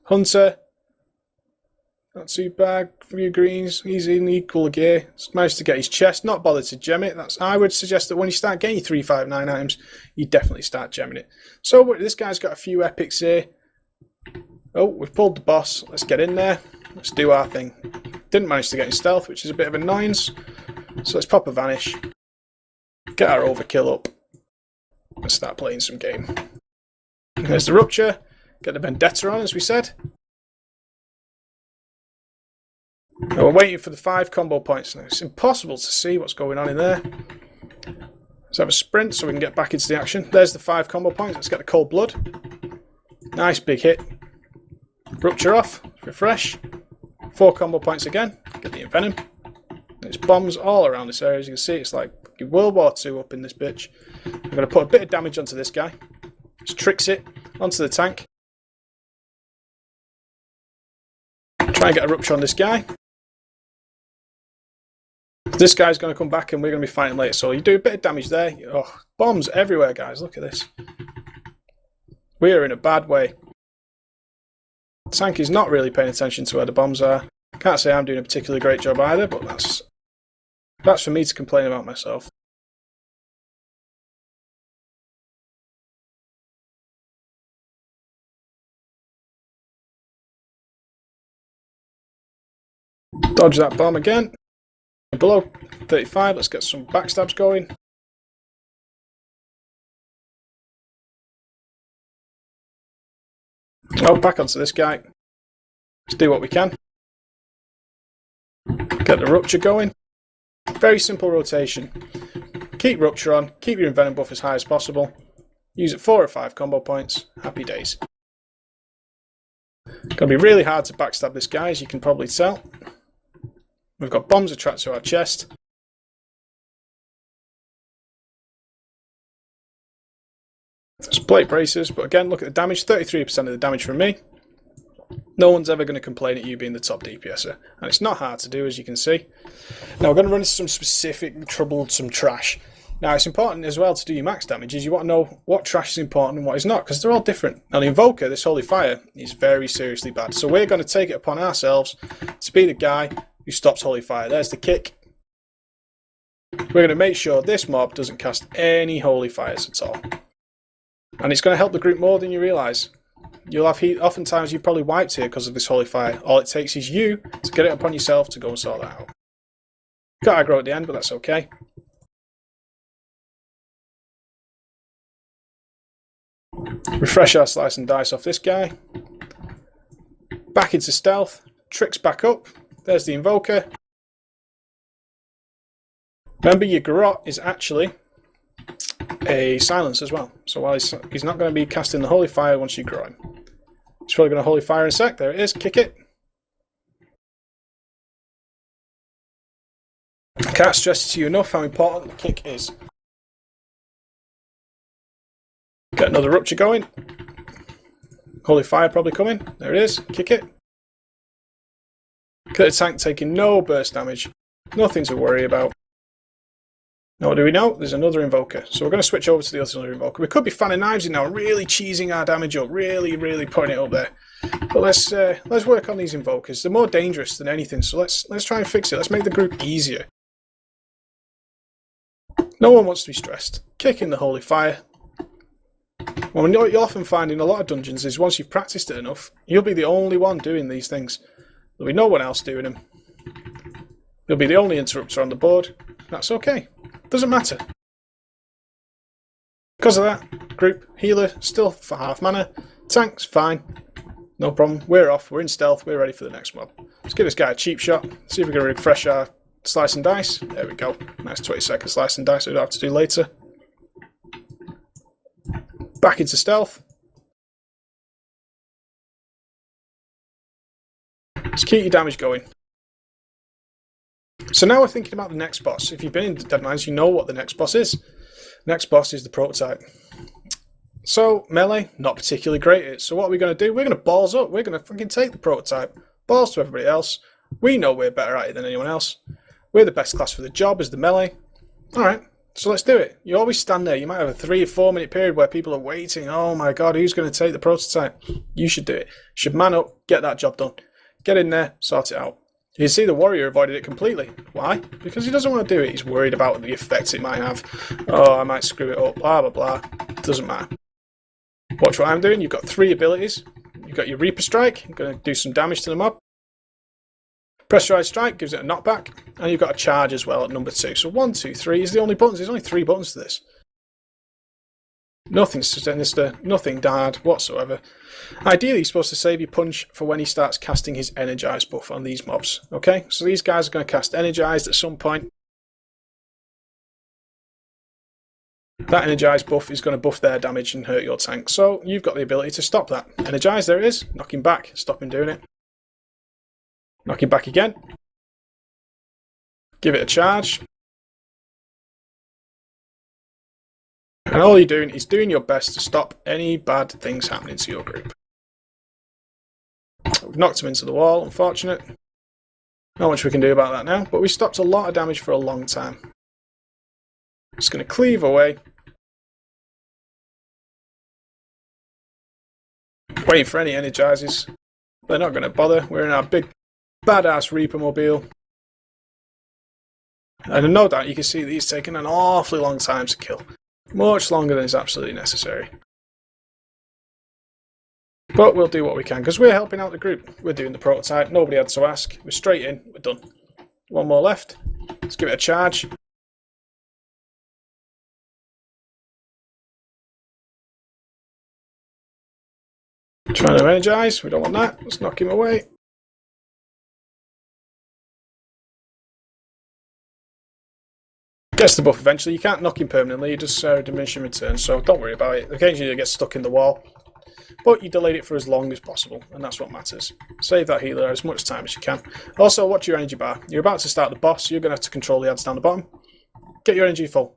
Hunter. Not too bad. 3 greens. He's in equal gear. Managed to get his chest. Not bothered to gem it. I would suggest that when you start getting your 359 items, you definitely start gemming it. So this guy's got a few epics here. Oh, we've pulled the boss. Let's get in there. Let's do our thing. Didn't manage to get in stealth, which is a bit of an annoyance. So let's pop a vanish. Get our overkill up. And start playing some game. There's the rupture. Get the vendetta on, as we said. Now we're waiting for the 5 combo points now. It's impossible to see what's going on in there. Let's have a sprint so we can get back into the action. There's the 5 combo points. Let's get the cold blood. Nice big hit. Rupture off. Refresh. 4 combo points again. Get the envenom. There's bombs all around this area. As you can see, it's like World War II up in this bitch. I'm going to put a bit of damage onto this guy. Just tricks it onto the tank. Try and get a rupture on this guy. This guy's going to come back and we're going to be fighting later. So you do a bit of damage there. Oh, bombs everywhere, guys. Look at this. We are in a bad way. The tank is not really paying attention to where the bombs are. Can't say I'm doing a particularly great job either, but that's for me to complain about myself. Dodge that bomb again. Below 35, let's get some backstabs going. Oh, back onto this guy. Let's do what we can. Get the rupture going. Very simple rotation. Keep rupture on, keep your envenom buff as high as possible. Use it 4 or 5 combo points. Happy days. Gonna be really hard to backstab this guy, as you can probably tell. We've got bombs attracted to our chest. It's plate braces, but again, look at the damage. 33% of the damage from me. No one's ever going to complain at you being the top DPSer. And it's not hard to do, as you can see. Now, we're going to run into some specific troublesome trash. Now, it's important as well to do your max damage, is you want to know what trash is important and what is not, because they're all different. Now, the Invoker, this Holy Fire, is very seriously bad. So we're going to take it upon ourselves to be the guy who stops Holy Fire. There's the kick. We're going to make sure this mob doesn't cast any Holy Fires at all. And it's going to help the group more than you realise. You'll have oftentimes you've probably wiped here because of this Holy Fire. All it takes is you to get it upon yourself to go and sort that out. Got aggro at the end, but that's okay. Refresh our slice and dice off this guy. Back into stealth. Tricks back up. There's the Invoker. Remember, your garrote is actually a silence as well. So while he's not going to be casting the Holy Fire once you grow him. He's probably going to Holy Fire in a sec. There it is. Kick it. I can't stress to you enough how important the kick is. Get another rupture going. Holy Fire probably coming. There it is. Kick it. Get the tank taking no burst damage. Nothing to worry about. Now what do we know? There's another Invoker. So we're going to switch over to the other Invoker. We could be fanning knives in now, really cheesing our damage up, really putting it up there. But let's work on these Invokers. They're more dangerous than anything, so let's try and fix it. Let's make the group easier. No one wants to be stressed. Kick in the Holy Fire. Well, what you'll often find in a lot of dungeons is once you've practiced it enough, you'll be the only one doing these things. There'll be no one else doing them. You'll be the only interrupter on the board. That's okay. Doesn't matter. Because of that, group, healer, still for half mana. Tank's fine. No problem. We're off. We're in stealth. We're ready for the next mob. Let's give this guy a cheap shot. See if we can refresh our slice and dice. There we go. Nice 20-second slice and dice we don't have to do later. Back into stealth. Let's keep your damage going. So now we're thinking about the next boss. If you've been in Deadlands, you know what the next boss is. The next boss is the prototype. So, melee, not particularly great at it. So what are we going to do? We're going to balls up. We're going to fucking take the prototype. Balls to everybody else. We know we're better at it than anyone else. We're the best class for the job as the melee. Alright, So let's do it. You always stand there. You might have a 3 or 4 minute period where people are waiting. Oh my god, who's going to take the prototype? You should do it. You should man up, get that job done. Get in there, sort it out. You can see the warrior avoided it completely. Why? Because he doesn't want to do it. He's worried about the effects it might have. Oh, I might screw it up, blah, blah, blah. Doesn't matter. Watch what I'm doing. You've got 3 abilities. You've got your Reaper Strike. I'm going to do some damage to the mob. Pressurized Strike gives it a knockback. And you've got a charge as well at number 2. So 1, 2, 3 is the only buttons. There's only 3 buttons to this. Nothing sinister, nothing hard whatsoever. Ideally, you're supposed to save your punch for when he starts casting his energized buff on these mobs. Okay, so these guys are going to cast energized at some point. That energized buff is going to buff their damage and hurt your tank. So you've got the ability to stop that. Energize, there it is. Knock him back. Stop him doing it. Knock him back again. Give it a charge. And all you're doing is doing your best to stop any bad things happening to your group. We've knocked him into the wall, unfortunate. Not much we can do about that now, but we stopped a lot of damage for a long time. Just going to cleave away. Waiting for any energizers. They're not going to bother. We're in our big badass Reaper mobile. And no doubt you can see that he's taken an awfully long time to kill. Much longer than is absolutely necessary. But we'll do what we can, because we're helping out the group. We're doing the prototype, nobody had to ask. We're straight in, we're done. 1 more left. Let's give it a charge. Trying to energize, we don't want that. Let's knock him away. Gets the buff eventually. You can't knock him permanently, it does diminishing return, so don't worry about it. Occasionally it gets stuck in the wall, but you delayed it for as long as possible, and that's what matters. Save that healer as much time as you can. Also, watch your energy bar. You're about to start the boss, you're going to have to control the ads down the bottom. Get your energy full.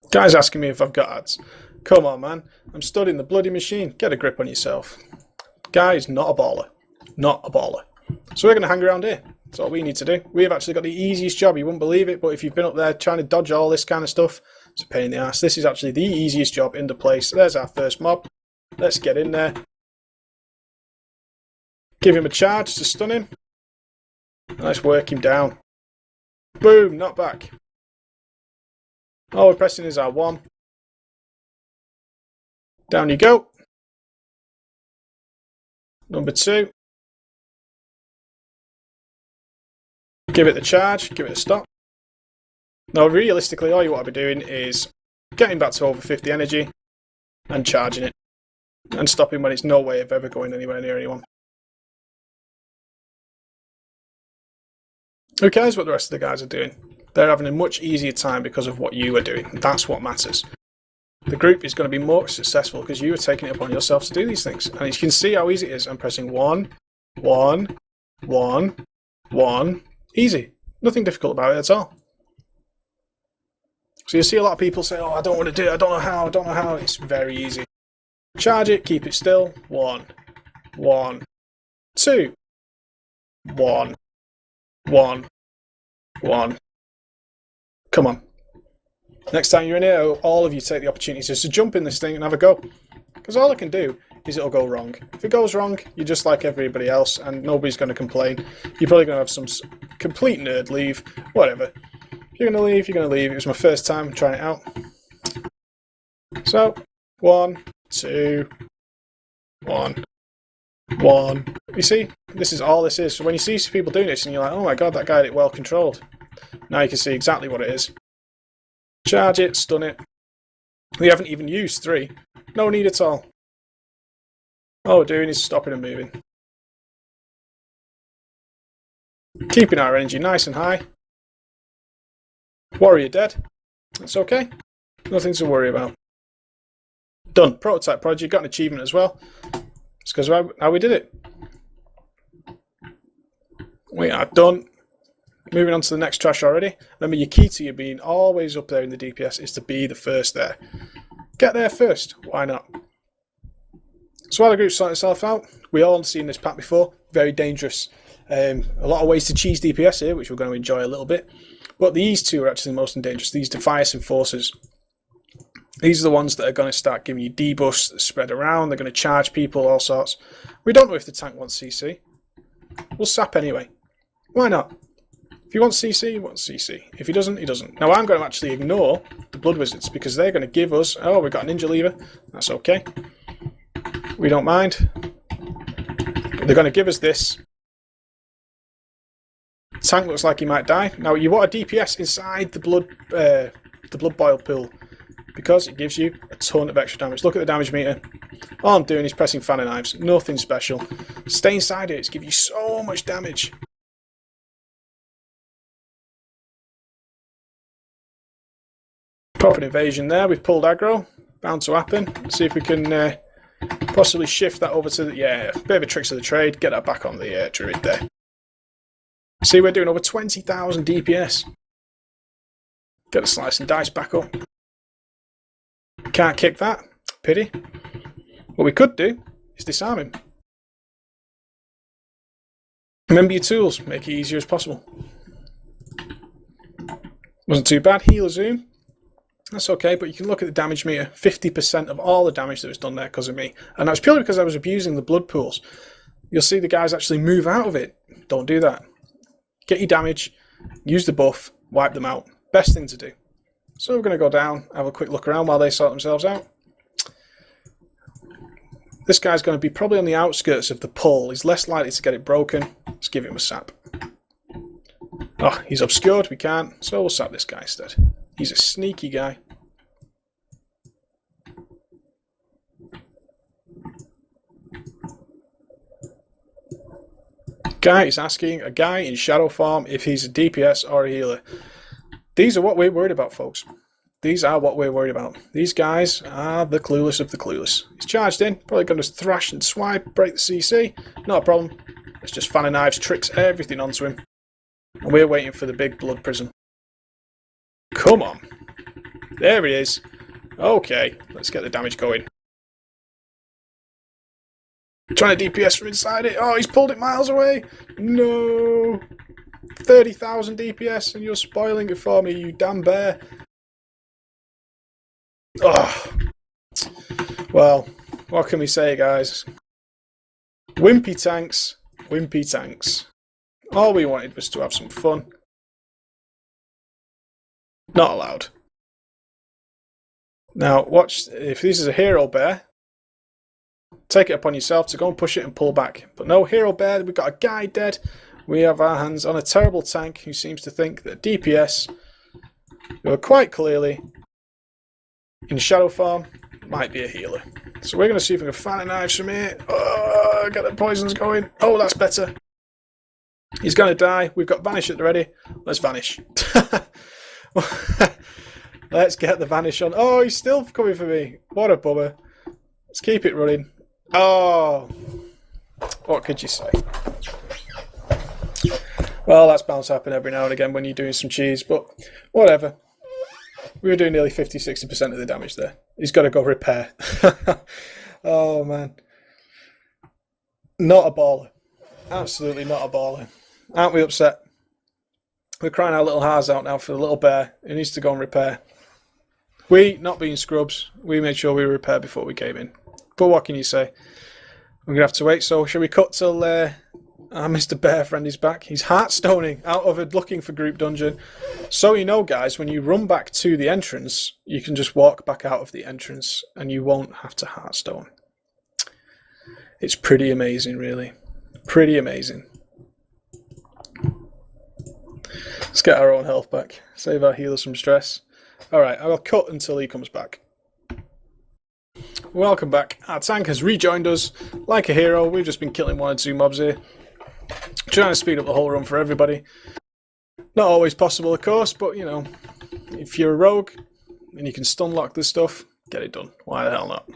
Guy's asking me if I've got ads. Come on, man. I'm studying the bloody machine. Get a grip on yourself. Guy is not a baller. Not a baller. So we're going to hang around here. That's all we need to do. We've actually got the easiest job. You wouldn't believe it, but if you've been up there trying to dodge all this kind of stuff, it's a pain in the ass. This is actually the easiest job in the place. There's our first mob. Let's get in there. Give him a charge to stun him. Let's work him down. Boom, not back. All we're pressing is R1. Down you go. Number 2. Give it the charge, give it a stop. Now realistically all you want to be doing is getting back to over 50 energy and charging it. And stopping when it's no way of ever going anywhere near anyone. Who cares what the rest of the guys are doing? They're having a much easier time because of what you are doing. That's what matters. The group is going to be more successful because you are taking it upon yourself to do these things. And you can see how easy it is. I'm pressing 1, 1, 1, 1. Easy. Nothing difficult about it at all. So you see a lot of people say, oh, I don't want to do it. I don't know how. I don't know how. It's very easy. Charge it. Keep it still. 1, 1, 2, 1, 1, 1. Come on. Next time you're in here, all of you take the opportunity just to jump in this thing and have a go. Because all it can do is it'll go wrong. If it goes wrong, you're just like everybody else and nobody's going to complain. You're probably going to have some complete nerd leave. Whatever. If you're going to leave, you're going to leave. It was my first time trying it out. So, 1, 2, 1, 1. You see? This is all this is. So when you see people doing this and you're like, oh my god, that guy had it well controlled. Now you can see exactly what it is. Charge it, stun it. We haven't even used 3. No need at all. All we're doing is stopping and moving. Keeping our energy nice and high. Warrior dead. That's okay. Nothing to worry about. Done. Prototype project. Got an achievement as well. It's because of how we did it. We are done. Moving on to the next trash already. Remember, your key to you being always up there in the DPS is to be the first there. Get there first. Why not? So while the group's sorting itself out, we all seen this pack before. Very dangerous. A lot of ways to cheese DPS here, which we're going to enjoy a little bit. But these two are actually the most dangerous. These Defias Enforcers. These are the ones that are going to start giving you debuffs that spread around. They're going to charge people, all sorts. We don't know if the tank wants CC. We'll sap anyway. Why not? If he wants CC, he wants CC. If he doesn't, he doesn't. Now I'm going to actually ignore the Blood Wizards because they're going to give us... Oh, we've got a Ninja Lever. That's okay. We don't mind. They're going to give us this. Tank looks like he might die. Now you want a DPS inside the blood boil pool because it gives you a ton of extra damage. Look at the damage meter. All I'm doing is pressing fan and knives. Nothing special. Stay inside it. It's giving you so much damage. Pop an invasion there. We've pulled aggro. Bound to happen. Let's see if we can possibly shift that over to the... Yeah, bit of a tricks of the trade. Get that back on the druid there. See, we're doing over 20,000 DPS. Get the slice and dice back up. Can't kick that. Pity. What we could do is disarm him. Remember your tools. Make it easier as possible. Wasn't too bad. Healer zoom. That's okay, but you can look at the damage meter. 50% of all the damage that was done there because of me. And that's purely because I was abusing the blood pools. You'll see the guys actually move out of it. Don't do that. Get your damage, use the buff, wipe them out. Best thing to do. So we're going to go down, have a quick look around while they sort themselves out. This guy's going to be probably on the outskirts of the pull. He's less likely to get it broken. Let's give him a sap. Oh, he's obscured. We can't. So we'll sap this guy instead. He's a sneaky guy. Guy is asking a guy in shadow form if he's a DPS or a healer. These are what we're worried about, folks. These are what we're worried about. These guys are the clueless of the clueless. He's charged in, probably going to thrash and swipe, break the CC. Not a problem. Let's just fan and knives, tricks everything onto him. And we're waiting for the big blood prism. Come on. There it is. Okay, let's get the damage going. Trying to DPS from inside it. Oh, he's pulled it miles away. No. 30,000 DPS and you're spoiling it for me, you damn bear. Oh. Well, what can we say, guys? Wimpy tanks. Wimpy tanks. All we wanted was to have some fun. Not allowed. Now, watch. If this is a hero bear, take it upon yourself to go and push it and pull back. But no, hero bear, we've got a guy dead. We have our hands on a terrible tank who seems to think that DPS, who are quite clearly in shadow form, might be a healer. So we're going to see if we can fan and knives from here. Oh, get the poisons going. Oh, that's better. He's going to die. We've got vanish at the ready. Let's vanish. Let's get the vanish on. Oh, he's still coming for me. What a bummer. Let's keep it running. Oh, what could you say? Well, that's bound to happen every now and again when you're doing some cheese, but whatever. We were doing nearly 50-60% of the damage there. He's got to go repair. Oh, man. Not a baller. Absolutely not a baller. Aren't we upset? We're crying our little hearts out now for the little bear who needs to go and repair. We, not being scrubs, we made sure we repaired before we came in. But what can you say? We're going to have to wait. So shall we cut till our Mr. Bear friend is back? He's heartstoning out of it looking for group dungeon. So you know, guys, when you run back to the entrance, you can just walk back out of the entrance and you won't have to heartstone. It's pretty amazing, really. Pretty amazing. Let's get our own health back. Save our healers from stress. Alright, I will cut until he comes back. Welcome back. Our tank has rejoined us like a hero. We've just been killing 1 or 2 mobs here. Trying to speed up the whole run for everybody. Not always possible, of course, but you know, if you're a rogue and you can stun lock this stuff, get it done. Why the hell not?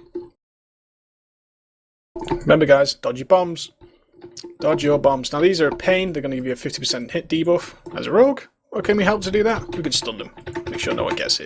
Remember, guys, dodge your bombs. Dodge your bombs. Now, these are a pain. They're going to give you a 50% hit debuff. As a rogue, what can we help to do that? We can stun them. Make sure no one gets hit.